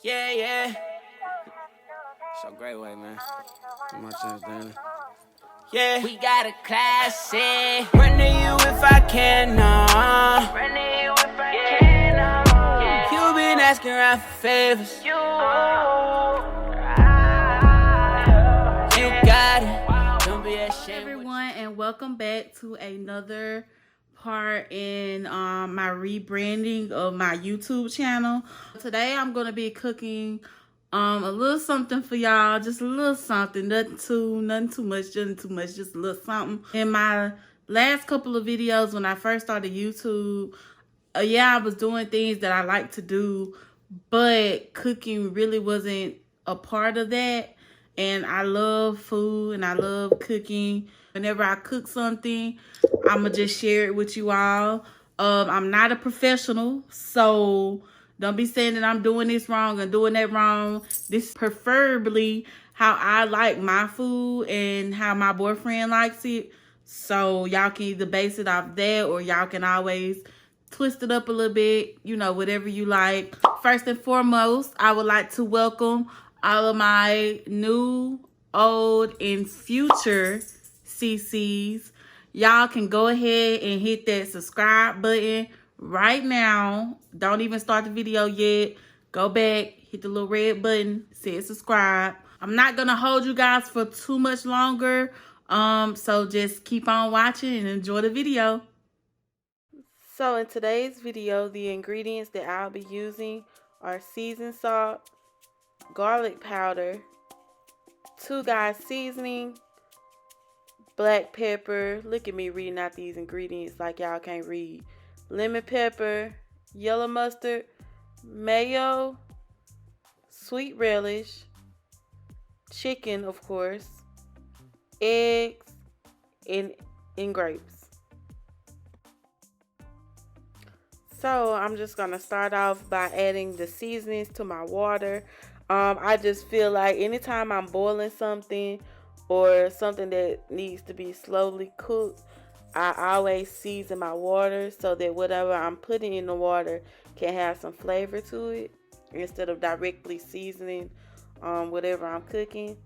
Yeah, yeah. So great way, man. My chance, Danny. Yeah, we got a classic. Run to you if I can, Run to you if I can, You been asking around for favors. You got it. Don't be ashamed. Everyone, and welcome back to another part in my rebranding of my YouTube channel. Today I'm gonna be cooking a little something for y'all, just a little something, nothing too much, just a little something. In my last couple of videos when I first started YouTube, yeah, I was doing things that I like to do, but cooking really wasn't a part of that. And I love food and I love cooking. Whenever I cook something, I'ma just share it with you all. I'm not a professional, so don't be saying that I'm doing this wrong and doing that wrong. This is preferably how I like my food and how my boyfriend likes it. So y'all can either base it off that, or y'all can always twist it up a little bit, you know, whatever you like. First and foremost, I would like to welcome all of my new, old, and future CCs. Y'all can go ahead and hit that subscribe button right now. Don't even start the video yet. Go back, hit the little red button, say subscribe. I'm not gonna hold you guys for too much longer. So just keep on watching and enjoy the video. So in today's video, the ingredients that I'll be using are seasoned salt, garlic powder, 2 Guys seasoning, black pepper. Look at me reading out these ingredients like y'all can't read. Lemon pepper, yellow mustard, mayo, sweet relish, chicken, of course, eggs, and grapes. So I'm just going to start off by adding the seasonings to my water. I just feel like anytime I'm boiling something or something that needs to be slowly cooked, I always season my water so that whatever I'm putting in the water can have some flavor to it instead of directly seasoning whatever I'm cooking.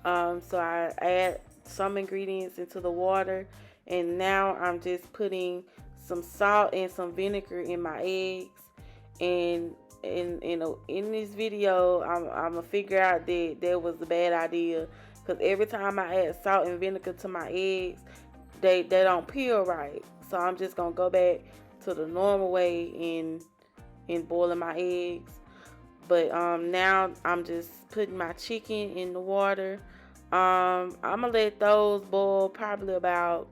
So I add some ingredients into the water, and now I'm just putting some salt and some vinegar in my eggs. And in this video, I'm gonna figure out that was a bad idea, because every time I add salt and vinegar to my eggs, they don't peel right. So I'm just gonna go back to the normal way in boiling my eggs. But now I'm just putting my chicken in the water. I'm gonna let those boil probably about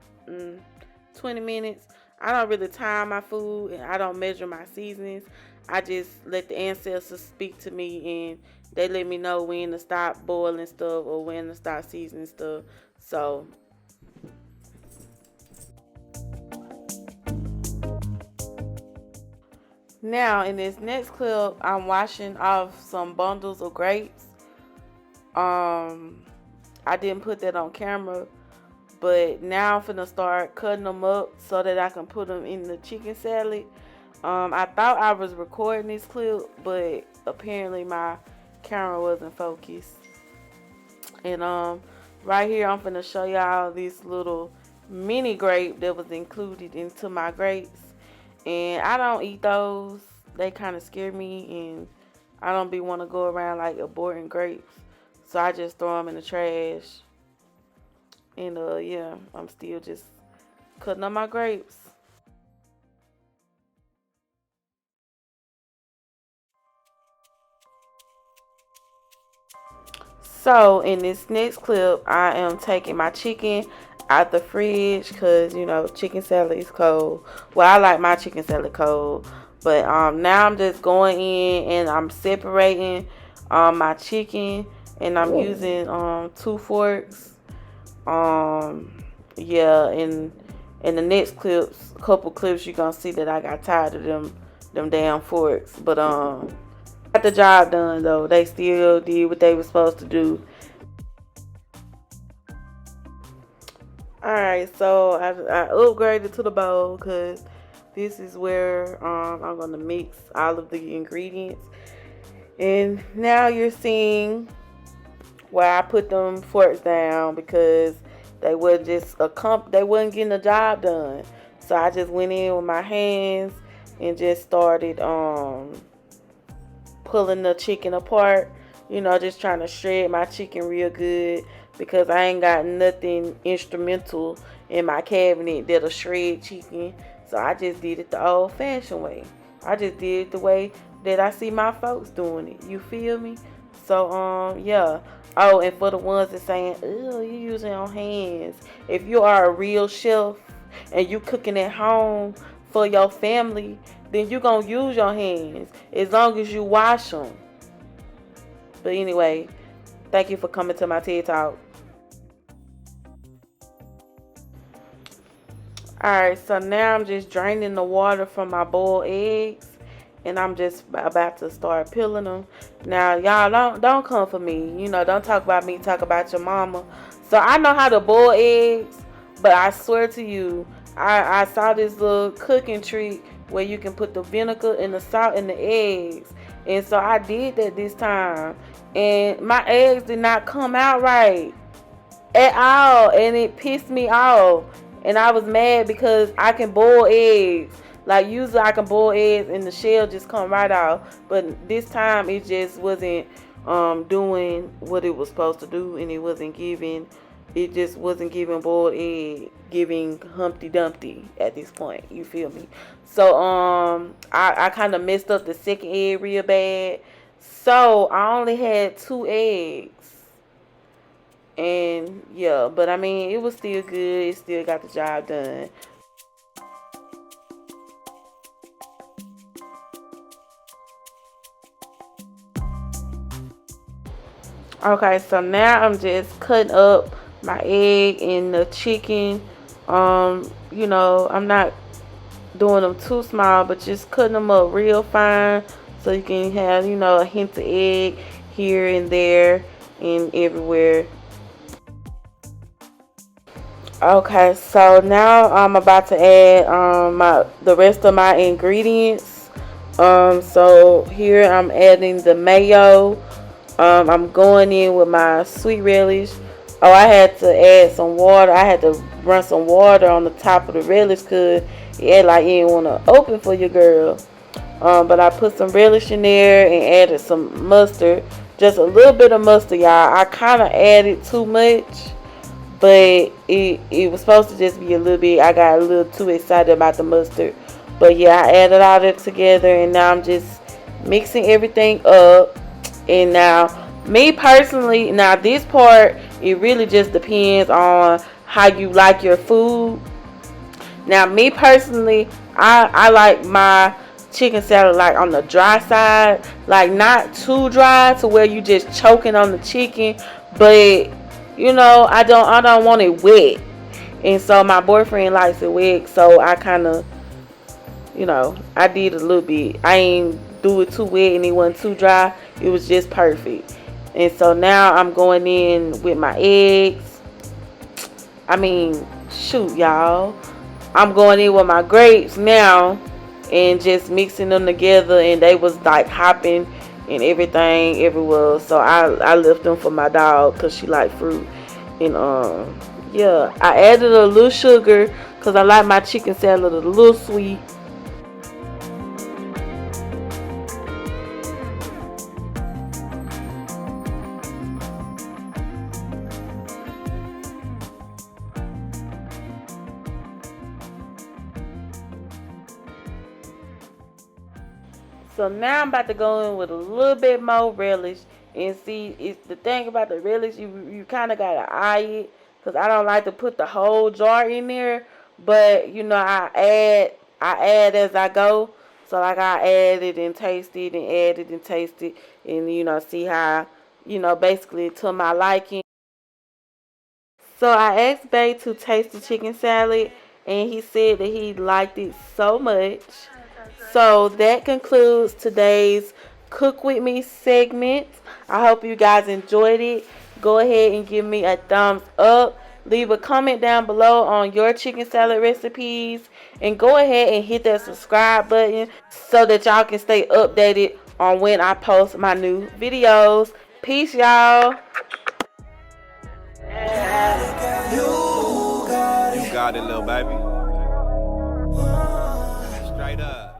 20 minutes. I don't really time my food, and I don't measure my seasonings. I just let the ancestors speak to me, and they let me know when to stop boiling stuff or when to stop seasoning stuff. So now in this next clip, I'm washing off some bundles of grapes. I didn't put that on camera, but now I'm finna start cutting them up so that I can put them in the chicken salad. I thought I was recording this clip, but apparently my camera wasn't focused. And right here I'm finna show y'all this little mini grape that was included into my grapes. And I don't eat those. They kind of scare me, and I don't be want to go around like aborting grapes. So I just throw them in the trash. And yeah, I'm still just cutting up my grapes. So in this next clip, I am taking my chicken out the fridge, because you know chicken salad is cold. Well, I like my chicken salad cold. But now I'm just going in and I'm separating my chicken, and I'm using 2 forks. Yeah, in the next couple clips, you're gonna see that I got tired of them damn forks. But got the job done though. They still did what they were supposed to do. Alright, so I upgraded to the bowl, because this is where I'm gonna mix all of the ingredients. And now you're seeing where I put them forks down because they were just they wasn't getting the job done. So I just went in with my hands and just started pulling the chicken apart. You know, just trying to shred my chicken real good because I ain't got nothing instrumental in my cabinet that'll shred chicken. So I just did it the old fashioned way. I just did it the way that I see my folks doing it. You feel me? So yeah. Oh, and for the ones that saying, "Oh, you using your hands." If you are a real chef and you cooking at home for your family, then you gonna use your hands as long as you wash them. But anyway, thank you for coming to my TED Talk. Alright, so now I'm just draining the water from my boiled eggs. And I'm just about to start peeling them. Now, y'all don't come for me. You know, don't talk about me. Talk about your mama. So I know how to boil eggs, but I swear to you, I saw this little cooking treat where you can put the vinegar and the salt in the eggs, and so I did that this time, and my eggs did not come out right at all, and it pissed me off. And I was mad because I can boil eggs. Like usually I can boil eggs and the shell just come right out, but this time it just wasn't doing what it was supposed to do, and it just wasn't giving boiled egg, giving Humpty Dumpty at this point. You feel me? So I kind of messed up the second egg real bad. So I only had 2 eggs. And yeah, but I mean, it was still good. It still got the job done. Okay, so now I'm just cutting up my egg and the chicken. You know, I'm not doing them too small, but just cutting them up real fine so you can have, you know, a hint of egg here and there and everywhere. Okay, so now I'm about to add the rest of my ingredients. So here I'm adding the mayo. I'm going in with my sweet relish. Oh, I had to add some water. I had to run some water on the top of the relish because it had like you didn't want to open for your girl. But I put some relish in there and added some mustard. Just a little bit of mustard, y'all. I kind of added too much, but it was supposed to just be a little bit. I got a little too excited about the mustard. But yeah, I added all that together, and now I'm just mixing everything up. And now, me personally, now this part, it really just depends on how you like your food. Now, me personally, I like my chicken salad like on the dry side, like not too dry to where you just choking on the chicken, but you know, I don't want it wet. And so my boyfriend likes it wet, so I kind of, you know, I did a little bit. I ain't do it too wet and it wasn't too dry. It was just perfect. And so now I'm going in with my eggs. I mean, shoot, y'all. I'm going in with my grapes now and just mixing them together, and they was like hopping and everything everywhere. So I left them for my dog because she like fruit. And yeah, I added a little sugar because I like my chicken salad a little sweet. So now I'm about to go in with a little bit more relish and see. It's the thing about the relish, you kind of gotta eye it because I don't like to put the whole jar in there. But you know, I add as I go. So like I add it and taste it and add it and taste it and you know see how you know basically to my liking. So I asked Bay to taste the chicken salad, and he said that he liked it so much. So that concludes today's Cook With Me segment. I hope you guys enjoyed it. Go ahead and give me a thumbs up. Leave a comment down below on your chicken salad recipes. And go ahead and hit that subscribe button so that y'all can stay updated on when I post my new videos. Peace, y'all. You got it, little baby. Straight up.